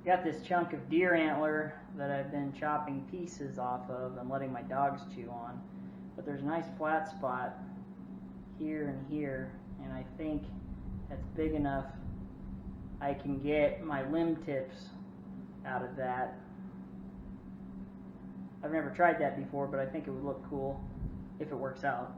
Got this chunk of deer antler that I've been chopping pieces off of and letting my dogs chew on. But there's a nice flat spot here and here, and I think that's big enough I can get my limb tips out of that. I've never tried that before, but I think it would look cool if it works out.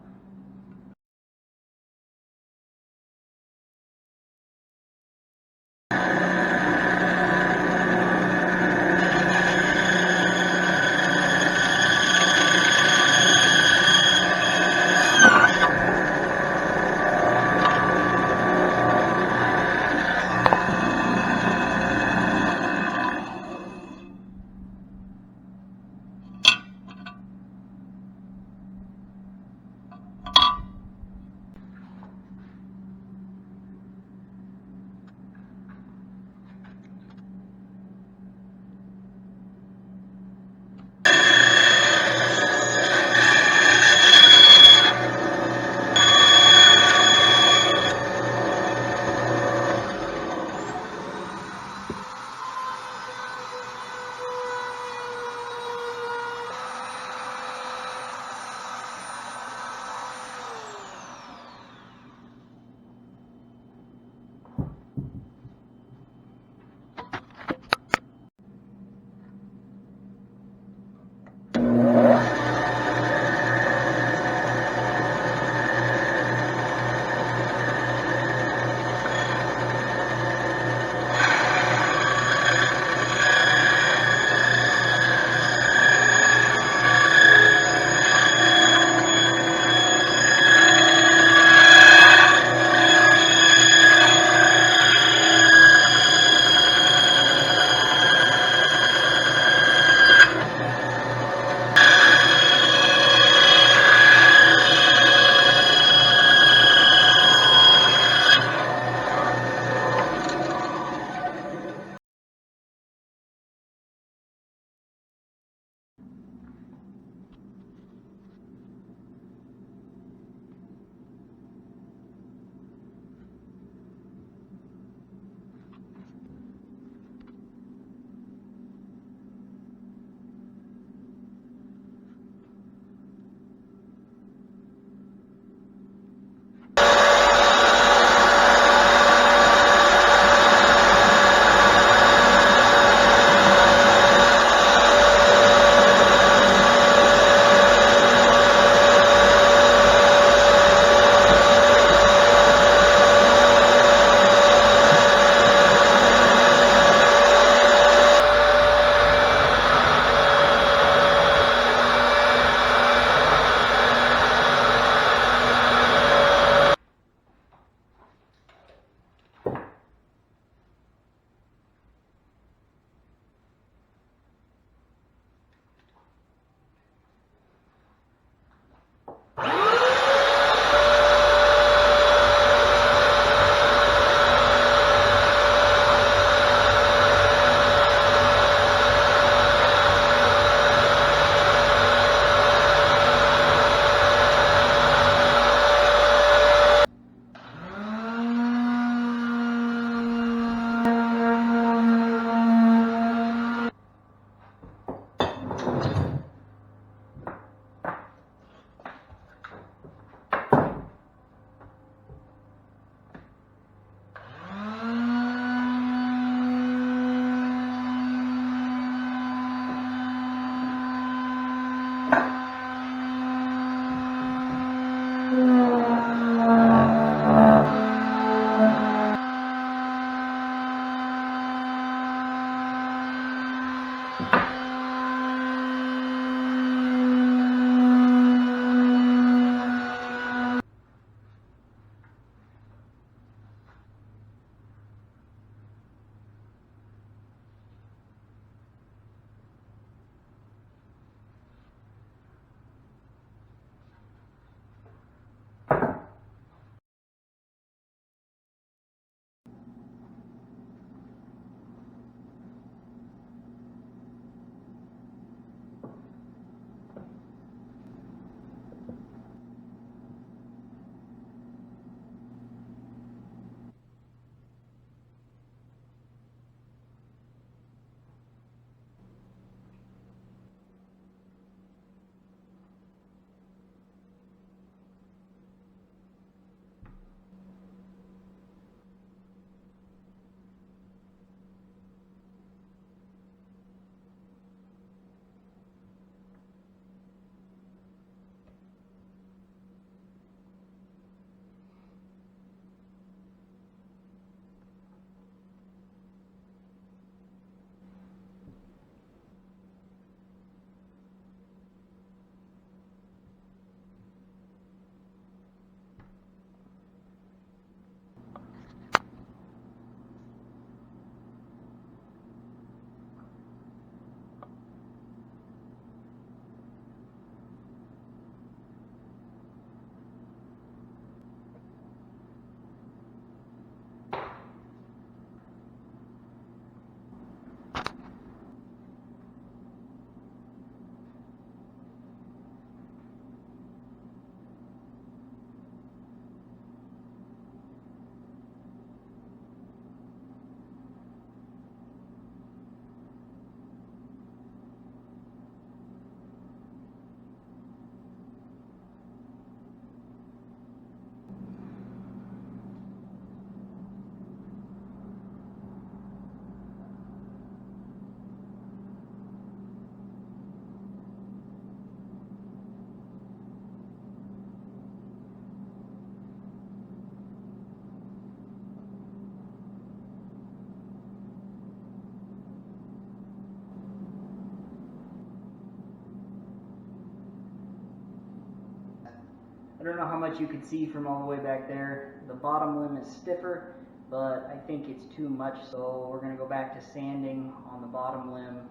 don't know how much you can see from all the way back there. The bottom limb is stiffer, but I think it's too much, so we're going to go back to sanding on the bottom limb,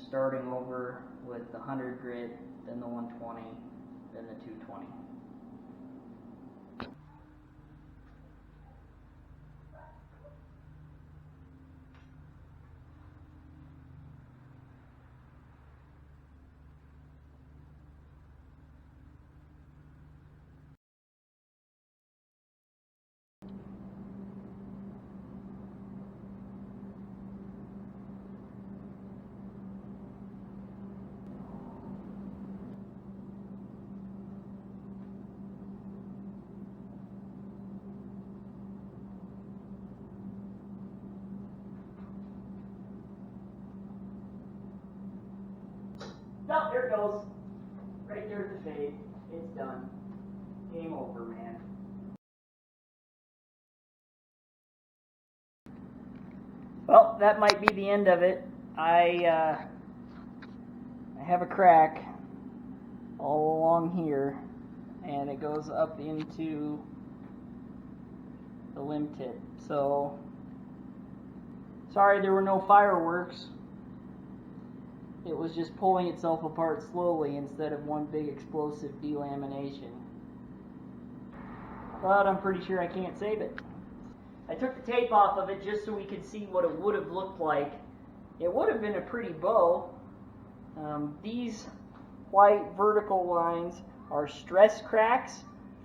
starting over with the 100 grit, then the 120, then the 220. Oh, there it goes. Right there at the fade. It's done. Game over, man. Well, that might be the end of it. I have a crack all along here, and it goes up into the limb tip. So, sorry there were no fireworks. It was just pulling itself apart slowly instead of one big explosive delamination. But I'm pretty sure I can't save it. I took the tape off of it just so we could see what it would have looked like. It would have been a pretty bow. These white vertical lines are stress cracks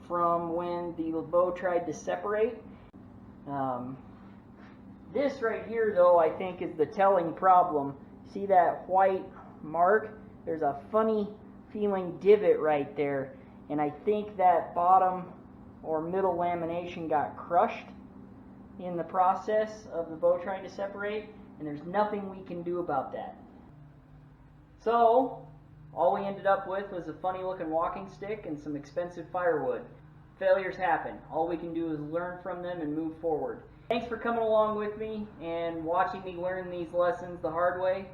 from when the bow tried to separate. This right here, though, I think is the telling problem. See that white mark? There's a funny feeling divot right there, and I think that bottom or middle lamination got crushed in the process of the bow trying to separate, and there's nothing we can do about that. So all we ended up with was a funny looking walking stick and some expensive firewood. Failures happen. All we can do is learn from them and move forward. Thanks for coming along with me and watching me learn these lessons the hard way.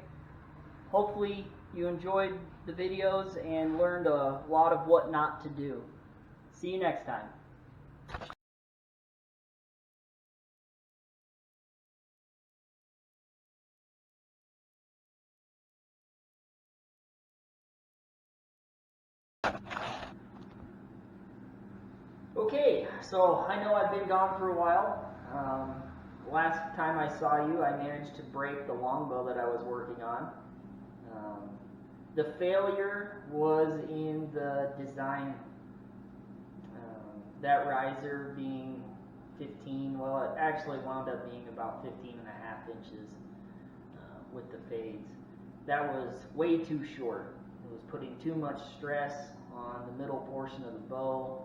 Hopefully you enjoyed the videos and learned a lot of what not to do. See you next time. Okay, so I know I've been gone for a while. Last time I saw you, I managed to break the longbow that I was working on. The failure was in the design. That riser being 15, well, it actually wound up being about 15 and a half inches with the fades. That was way too short. It was putting too much stress on the middle portion of the bow,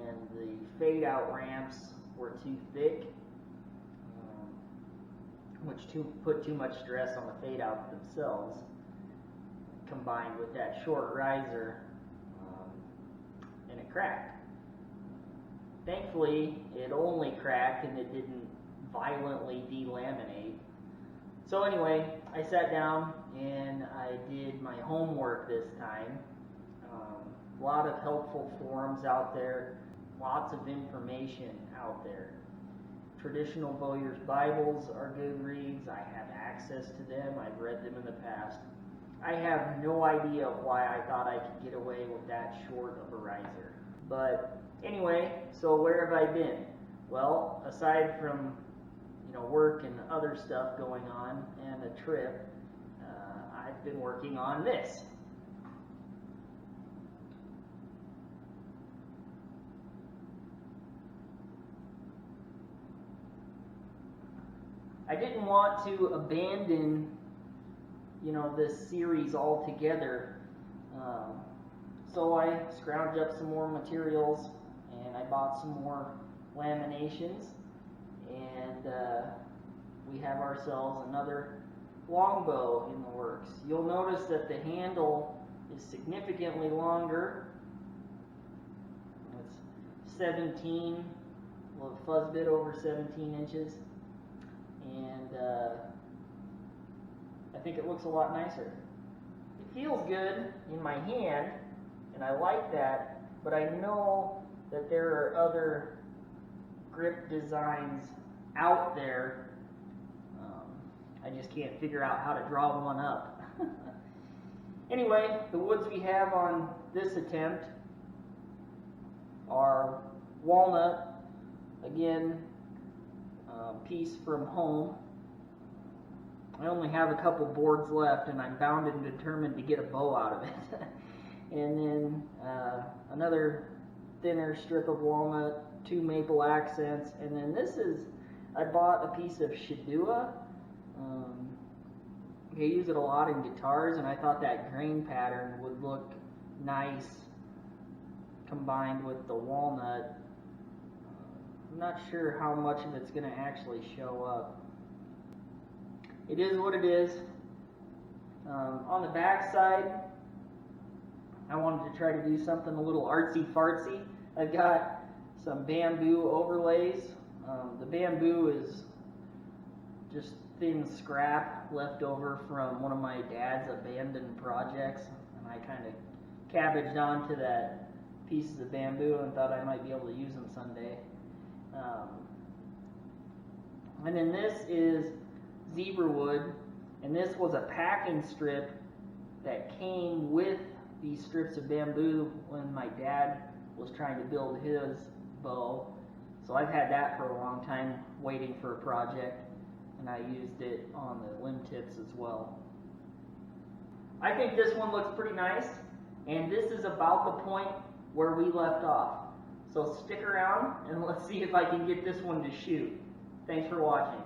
and the fade out ramps were too thick, which put too much stress on the fade outs themselves, combined with that short riser, and it cracked. Thankfully, it only cracked and it didn't violently delaminate. So anyway, I sat down and I did my homework this time. A lot of helpful forums out there, lots of information out there. Traditional bowyers' Bibles are good reads. I have access to them. I've read them in the past. I have no idea why I thought I could get away with that short of a riser. But anyway, so where have I been? Well, aside from work and other stuff going on and a trip, I've been working on this. I didn't want to abandon, this series altogether. So I scrounged up some more materials and I bought some more laminations, and we have ourselves another longbow in the works. You'll notice that the handle is significantly longer. It's 17, a fuzz bit over 17 inches. And I think it looks a lot nicer. It feels good in my hand, and I like that but I know that there are other grip designs out there. I just can't figure out how to draw one up. Anyway, the woods we have on this attempt are walnut, again, piece from home. I only have a couple boards left, and I'm bound and determined to get a bow out of it. And then another thinner strip of walnut, 2 maple accents, and then this is, I bought a piece of shadua. I use it a lot in guitars, and I thought that grain pattern would look nice combined with the walnut. I'm not sure how much of it's going to actually show up. It is what it is. On the back side, I wanted to try to do something a little artsy-fartsy. I've got some bamboo overlays. The bamboo is just thin scrap left over from one of my dad's abandoned projects, and I kind of cabbaged onto that pieces of bamboo and thought I might be able to use them someday. And then this is zebra wood, and this was a packing strip that came with these strips of bamboo when my dad was trying to build his bow. So I've had that for a long time, waiting for a project, and I used it on the limb tips as well. I think this one looks pretty nice, and this is about the point where we left off. So stick around and let's see if I can get this one to shoot. Thanks for watching.